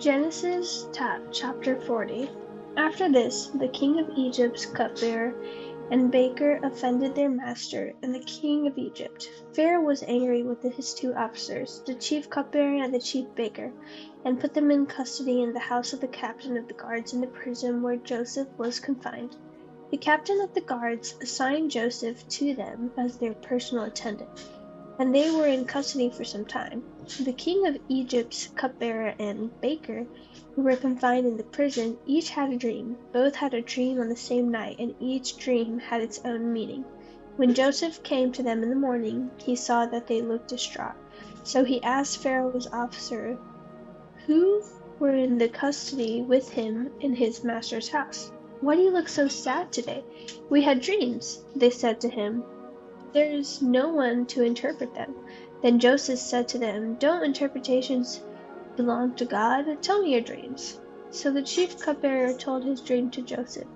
Genesis chapter 40. After this, the king of Egypt's cupbearer and baker offended their master and the king of Egypt. Pharaoh was angry with his two officers, the chief cupbearer and the chief baker, and put them in custody in the house of the captain of the guards in the prison where Joseph was confined. The captain of the guards assigned Joseph to them as their personal attendant, and they were in custody for some time. The king of Egypt's cupbearer and baker, who were confined in the prison, each had a dream. Both had a dream on the same night, and each dream had its own meaning. When Joseph came to them in the morning, he saw that they looked distraught. So he asked Pharaoh's officer who were in the custody with him in his master's house, "Why do you look so sad today?" "We had dreams," they said to him. "There is no one to interpret them." Then Joseph said to them, "Don't interpretations belong to God? Tell me your dreams." So the chief cupbearer told his dream to Joseph.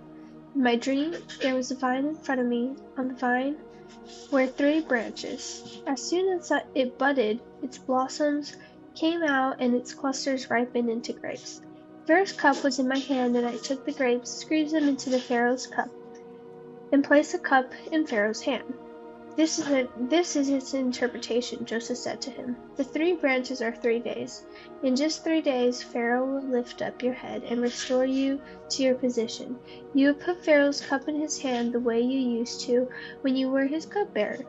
"In my dream, there was a vine in front of me. On the vine were 3 branches. As soon as it budded, its blossoms came out and its clusters ripened into grapes. Pharaoh's cup was in my hand, and I took the grapes, squeezed them into the Pharaoh's cup, and placed the cup in Pharaoh's hand." This is its interpretation," Joseph said to him. "The 3 branches are 3 days. In just 3 days Pharaoh will lift up your head and restore you to your position. You have put Pharaoh's cup in his hand the way you used to when you were his cupbearer.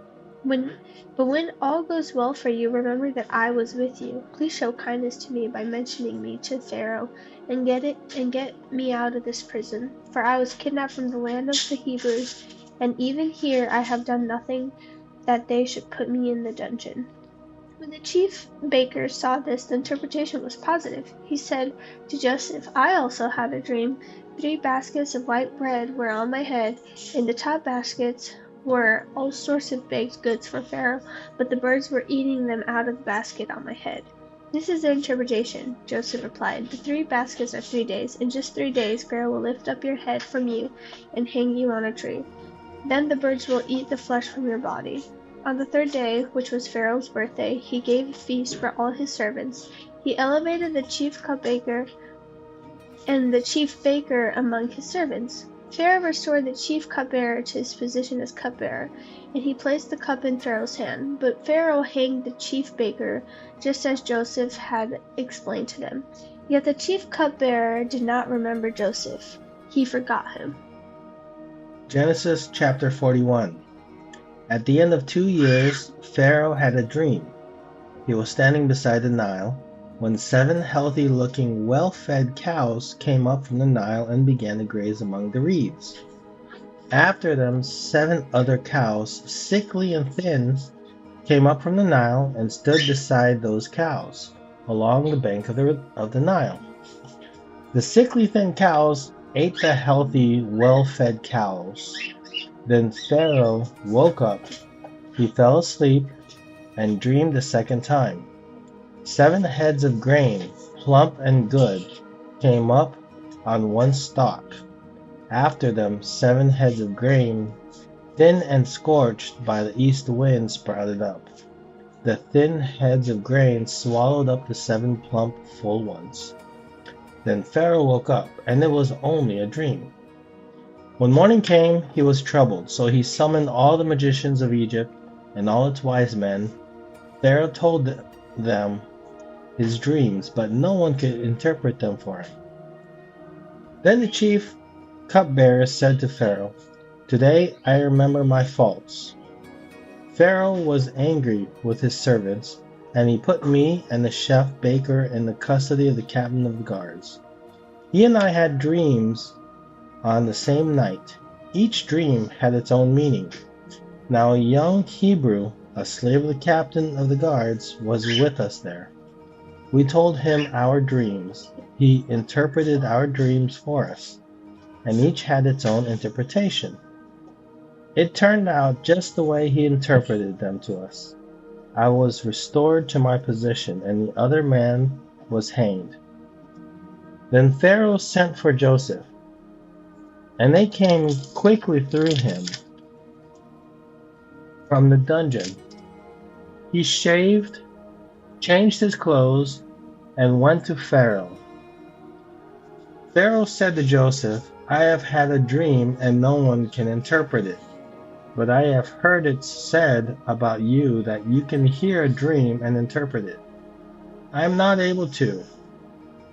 But when all goes well for you, remember that I was with you. Please show kindness to me by mentioning me to Pharaoh and get me out of this prison, for I was kidnapped from the land of the Hebrews, and even here I have done nothing that they should put me in the dungeon." When the chief baker saw this, the interpretation was positive. He said to Joseph, "I also had a dream. 3 baskets of white bread were on my head. In the top baskets were all sorts of baked goods for Pharaoh, but the birds were eating them out of the basket on my head." "This is the interpretation," Joseph replied. "The 3 baskets are 3 days. In just 3 days Pharaoh will lift up your head from you and hang you on a tree. Then the birds will eat the flesh from your body." On the 3rd day, which was Pharaoh's birthday, he gave a feast for all his servants. He elevated the chief cupbearer and the chief baker among his servants. Pharaoh restored the chief cupbearer to his position as cupbearer, and he placed the cup in Pharaoh's hand. But Pharaoh hanged the chief baker, just as Joseph had explained to them. Yet the chief cupbearer did not remember Joseph. He forgot him. Genesis chapter 41. At the end of 2 years, Pharaoh had a dream. He was standing beside the Nile when 7 healthy-looking, well-fed cows came up from the Nile and began to graze among the reeds. After them, 7 other cows, sickly and thin, came up from the Nile and stood beside those cows, along the bank of the Nile. The sickly, thin cows ate the healthy, well-fed cows. Then Pharaoh woke up. He fell asleep and dreamed a second time. 7 heads of grain, plump and good, came up on one stalk. After them, 7 heads of grain, thin and scorched by the east wind, sprouted up. The thin heads of grain swallowed up the 7 plump, full ones. Then Pharaoh woke up, and it was only a dream. When morning came, he was troubled, so he summoned all the magicians of Egypt and all its wise men. Pharaoh told them his dreams, but no one could interpret them for him. Then the chief cupbearer said to Pharaoh, "Today I remember my faults." Pharaoh was angry with his servants, and he put me and the chef baker in the custody of the captain of the guards. He and I had dreams on the same night. Each dream had its own meaning. Now a young Hebrew, a slave of the captain of the guards, was with us there. We told him our dreams. He interpreted our dreams for us, and each had its own interpretation. It turned out just the way he interpreted them to us. I was restored to my position, and the other man was hanged. Then Pharaoh sent for Joseph, and they came quickly through him from the dungeon. He shaved, changed his clothes, and went to Pharaoh. Pharaoh said to Joseph, I have had a dream and no one can interpret it. But I have heard it said about you that you can hear a dream and interpret it. I am not able to.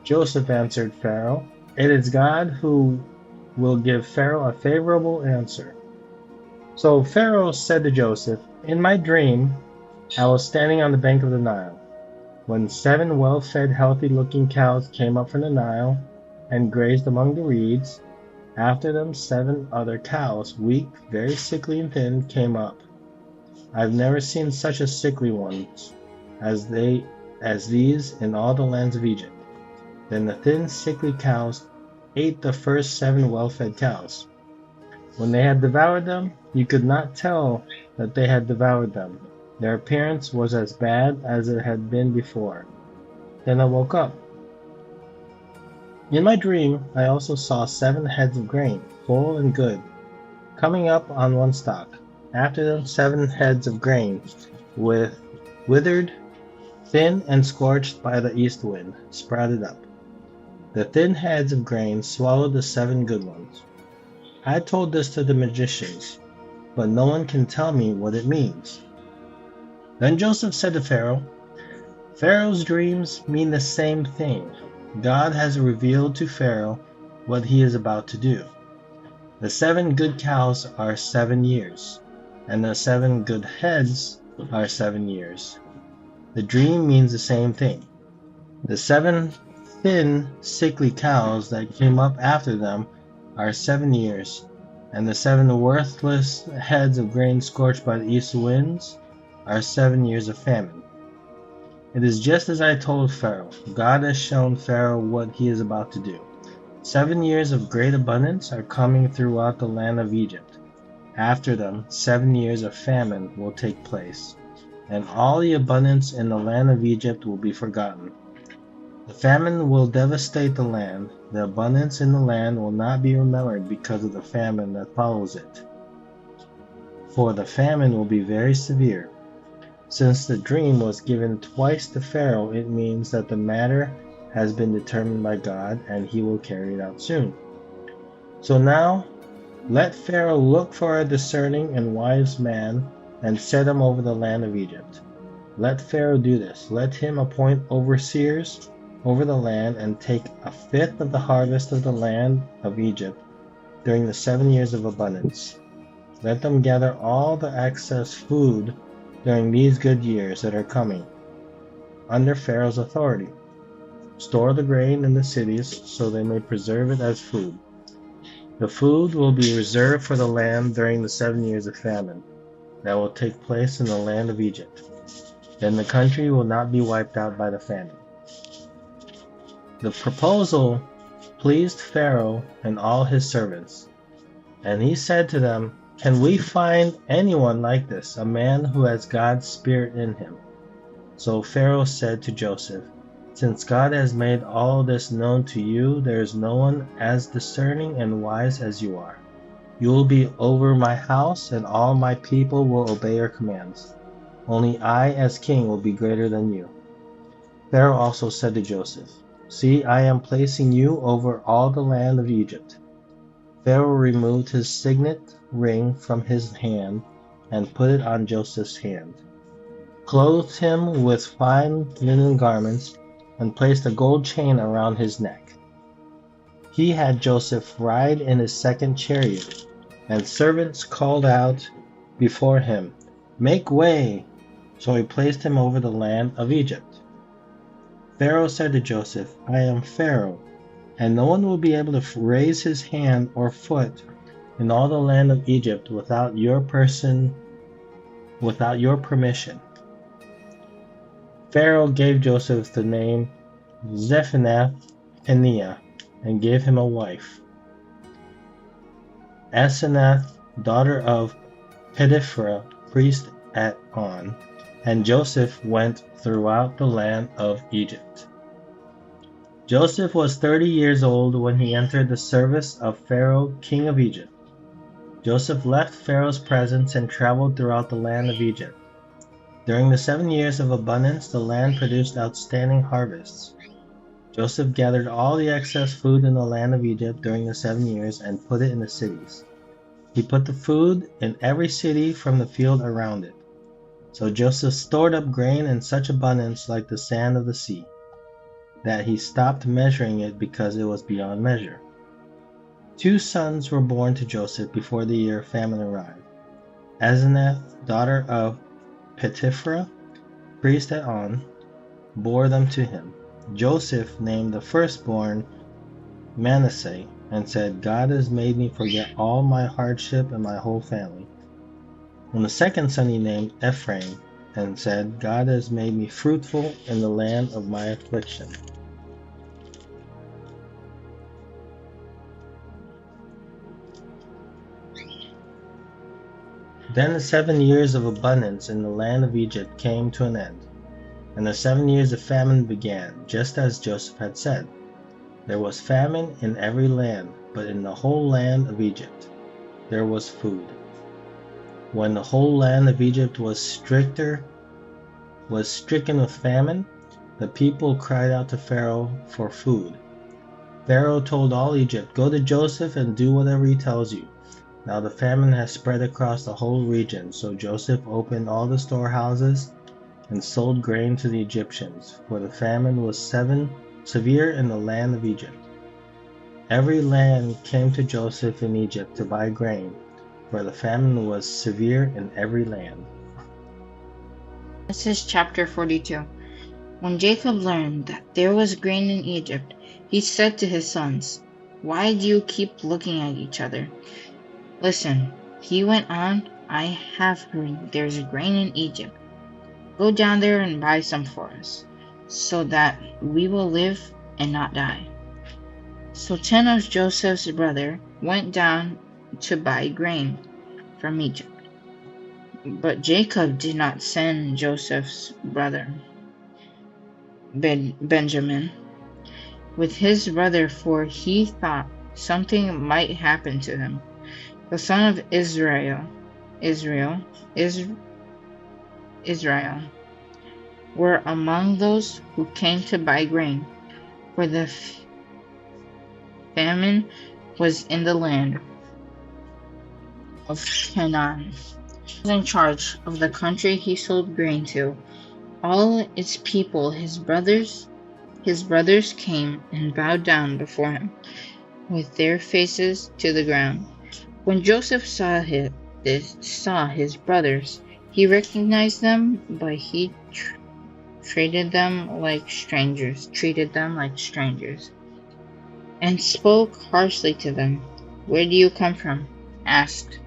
Joseph answered Pharaoh, It is God who will give Pharaoh a favorable answer. So Pharaoh said to Joseph, In my dream, I was standing on the bank of the Nile, when 7 well-fed, healthy-looking cows came up from the Nile and grazed among the reeds. After them 7 other cows, weak, very sickly and thin, came up. I've never seen such a sickly ones as these in all the lands of Egypt. Then the thin, sickly cows ate the first 7 well-fed cows. When they had devoured them, you could not tell that they had devoured them. Their appearance was as bad as it had been before. Then I woke up. In my dream, I also saw 7 heads of grain, full and good, coming up on one stalk. After them 7 heads of grain, withered, thin and scorched by the east wind, sprouted up. The thin heads of grain swallowed the 7 good ones. I told this to the magicians, but no one can tell me what it means. Then Joseph said to Pharaoh, Pharaoh's dreams mean the same thing. God has revealed to Pharaoh what he is about to do. The 7 good cows are 7 years, and the 7 good heads are 7 years. The dream means the same thing. The 7 thin, sickly cows that came up after them are 7 years, and the 7 worthless heads of grain scorched by the east winds are 7 years of famine. It is just as I told Pharaoh. God has shown Pharaoh what he is about to do. 7 years of great abundance are coming throughout the land of Egypt. After them, 7 years of famine will take place, and all the abundance in the land of Egypt will be forgotten. The famine will devastate the land. The abundance in the land will not be remembered because of the famine that follows it. For the famine will be very severe. Since the dream was given twice to Pharaoh, it means that the matter has been determined by God, and he will carry it out soon. So now, let Pharaoh look for a discerning and wise man and set him over the land of Egypt. Let Pharaoh do this. Let him appoint overseers over the land and take 1/5 of the harvest of the land of Egypt during the 7 years of abundance. Let them gather all the excess food during these good years that are coming, under Pharaoh's authority. Store the grain in the cities so they may preserve it as food. The food will be reserved for the land during the 7 years of famine that will take place in the land of Egypt. Then the country will not be wiped out by the famine. The proposal pleased Pharaoh and all his servants, and he said to them, Can we find anyone like this, a man who has God's Spirit in him? So Pharaoh said to Joseph, Since God has made all this known to you, there is no one as discerning and wise as you are. You will be over my house, and all my people will obey your commands. Only I, as king, will be greater than you. Pharaoh also said to Joseph, See, I am placing you over all the land of Egypt. Pharaoh removed his signet ring from his hand and put it on Joseph's hand, clothed him with fine linen garments, and placed a gold chain around his neck. He had Joseph ride in his 2nd chariot, and servants called out before him, Make way! So he placed him over the land of Egypt. Pharaoh said to Joseph, I am Pharaoh, and no one will be able to raise his hand or foot in all the land of Egypt without your permission. Pharaoh gave Joseph the name Zephanath-Paneah and gave him a wife, Asenath, daughter of Potiphar, priest at On, and Joseph went throughout the land of Egypt. Joseph was 30 years old when he entered the service of Pharaoh, king of Egypt. Joseph left Pharaoh's presence and traveled throughout the land of Egypt. During the 7 years of abundance, the land produced outstanding harvests. Joseph gathered all the excess food in the land of Egypt during the 7 years and put it in the cities. He put the food in every city from the field around it. So Joseph stored up grain in such abundance like the sand of the sea, that he stopped measuring it because it was beyond measure. 2 sons were born to Joseph before the year of famine arrived. Asenath, daughter of Potiphera, priest at On, bore them to him. Joseph named the firstborn Manasseh, and said, God has made me forget all my hardship and my whole family. And the second son he named Ephraim, and said, God has made me fruitful in the land of my affliction. Then the 7 years of abundance in the land of Egypt came to an end, and the 7 years of famine began, just as Joseph had said. There was famine in every land, but in the whole land of Egypt there was food. When the whole land of Egypt was stricken with famine, the people cried out to Pharaoh for food. Pharaoh told all Egypt, Go to Joseph and do whatever he tells you. Now the famine has spread across the whole region, so Joseph opened all the storehouses and sold grain to the Egyptians, for the famine was severe in the land of Egypt. Every land came to Joseph in Egypt to buy grain, for the famine was severe in every land. This is chapter 42. When Jacob learned that there was grain in Egypt, he said to his sons, Why do you keep looking at each other? Listen, he went on, I have heard there's grain in Egypt. Go down there and buy some for us, so that we will live and not die. So 10 of Joseph's brothers went down to buy grain from Egypt. But Jacob did not send Joseph's brother Benjamin with his brother, for he thought something might happen to him. The son of Israel were among those who came to buy grain, for the famine was in the land of Canaan. He was in charge of the country he sold grain to. All its people, his brothers came and bowed down before him, with their faces to the ground. When Joseph saw his brothers, he recognized them, but he treated them like strangers, and spoke harshly to them. Where do you come from? Asked.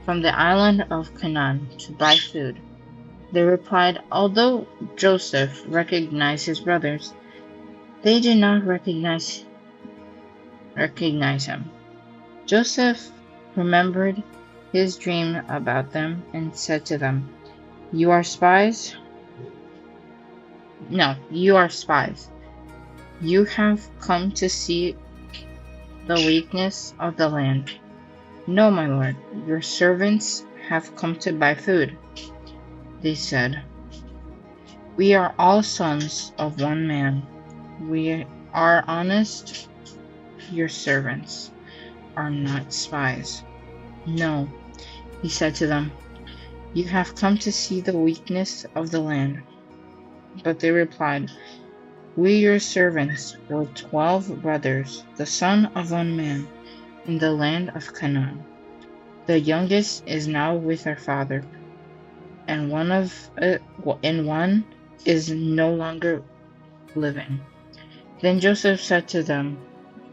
From the island of Canaan, to buy food. They replied, although Joseph recognized his brothers, they did not recognize him. Joseph remembered his dream about them and said to them, You are spies? No, you are spies. You have come to see the weakness of the land. No, my lord, your servants have come to buy food. They said, We are all sons of one man. We are honest. Your servants are not spies. No, he said to them, You have come to see the weakness of the land. But they replied, We your servants were 12 brothers, the son of one man, in the land of Canaan. The youngest is now with our father, and one is no longer living. Then Joseph said to them,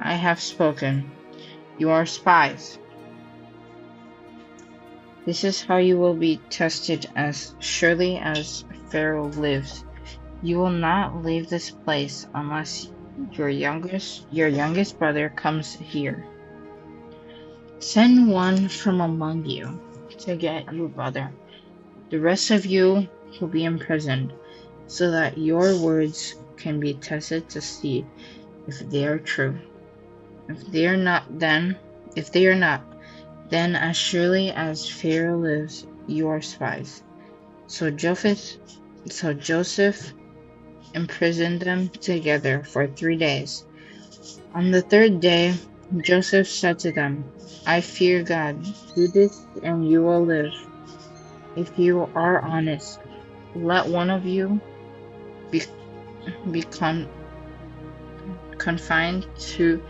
I have spoken. You are spies. This is how you will be tested, as surely as Pharaoh lives. You will not leave this place unless your youngest brother comes here. Send one from among you to get your brother. The rest of you will be imprisoned, so that your words can be tested to see if they are true. If they are not, then as surely as Pharaoh lives, you are spies. So Joseph imprisoned them together for 3 days. On the third day, Joseph said to them, I fear God. Do this and you will live. If you are honest, let one of you be, be confined to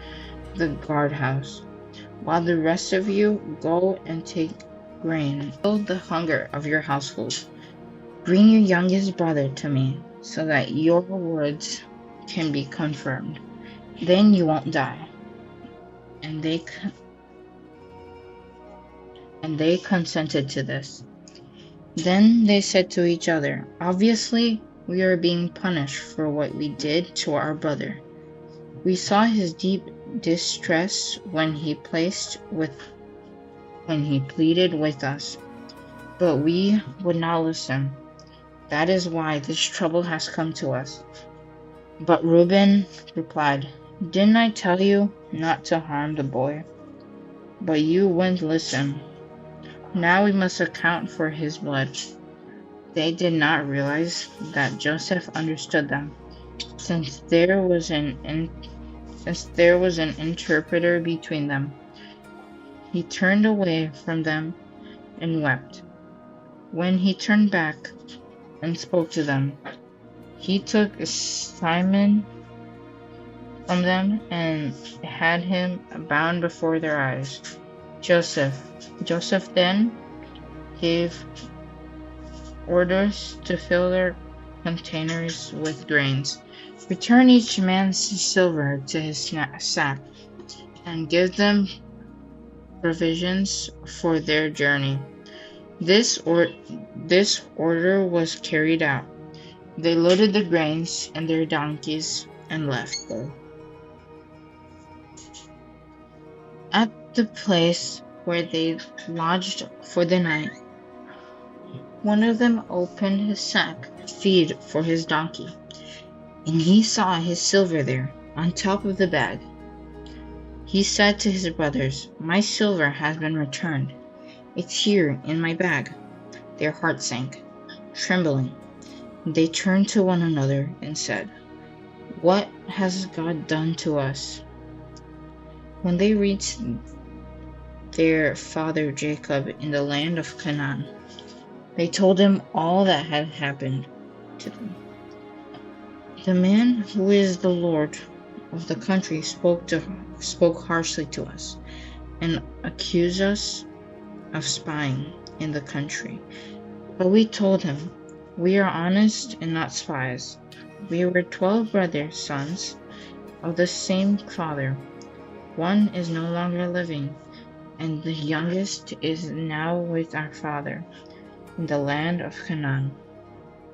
the guardhouse, while the rest of you go and take grain. Fill the hunger of your household. Bring your youngest brother to me, so that your words can be confirmed. Then you won't die. And they consented to this. Then they said to each other, Obviously, we are being punished for what we did to our brother. We saw his deep distress when he pleaded with us, but we would not listen. That is why this trouble has come to us. But Reuben replied, Didn't I tell you not to harm the boy? But you wouldn't listen. Now we must account for his blood. They did not realize that Joseph understood them, since there was an interpreter between them. He turned away from them and wept. When he turned back and spoke to them, he took Simon from them and had him bound before their eyes. Joseph then gave orders to fill their containers with grains. Return each man's silver to his sack, and give them provisions for their journey. This order was carried out. They loaded the grains in their donkeys and left there. At the place where they lodged for the night, one of them opened his sack feed for his donkey, and he saw his silver there on top of the bag. He said to his brothers, My silver has been returned. It's here in my bag. Their hearts sank, trembling. They turned to one another and said, What has God done to us? When they reached their father Jacob in the land of Canaan, they told him all that had happened to them. The man who is the Lord of the country spoke harshly to us and accused us of spying in the country. But we told him, We are honest and not spies. We were 12 brothers, sons of the same father. One is no longer living, and the youngest is now with our father in the land of Canaan.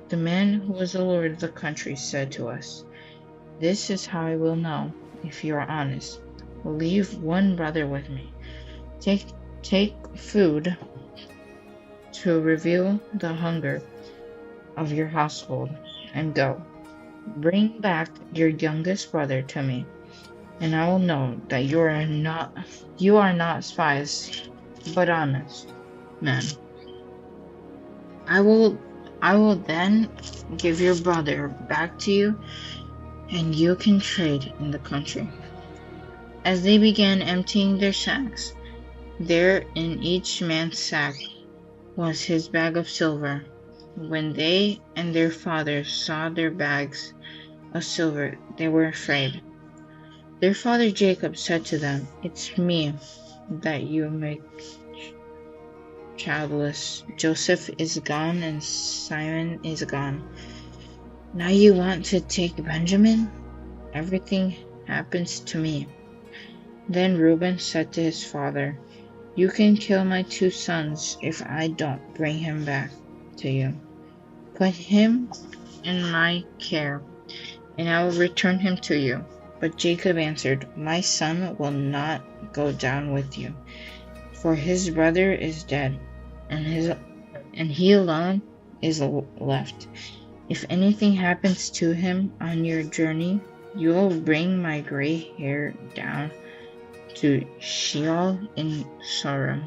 The man who was the Lord of the country said to us, This is how I will know if you are honest. Leave one brother with me. Take food to reveal the hunger of your household, and go. Bring back your youngest brother to me, and I will know that you are not spies, but honest men. I will then give your brother back to you, and you can trade in the country. As they began emptying their sacks, there in each man's sack was his bag of silver. When they and their father saw their bags of silver, they were afraid. Their father Jacob said to them, It's me that you make childless. Joseph is gone and Simon is gone. Now you want to take Benjamin? Everything happens to me. Then Reuben said to his father, You can kill my 2 sons if I don't bring him back to you. Put him in my care, and I will return him to you. But Jacob answered, My son will not go down with you, for his brother is dead, and he alone is left. If anything happens to him on your journey, you will bring my gray hair down to Sheol in sorrow.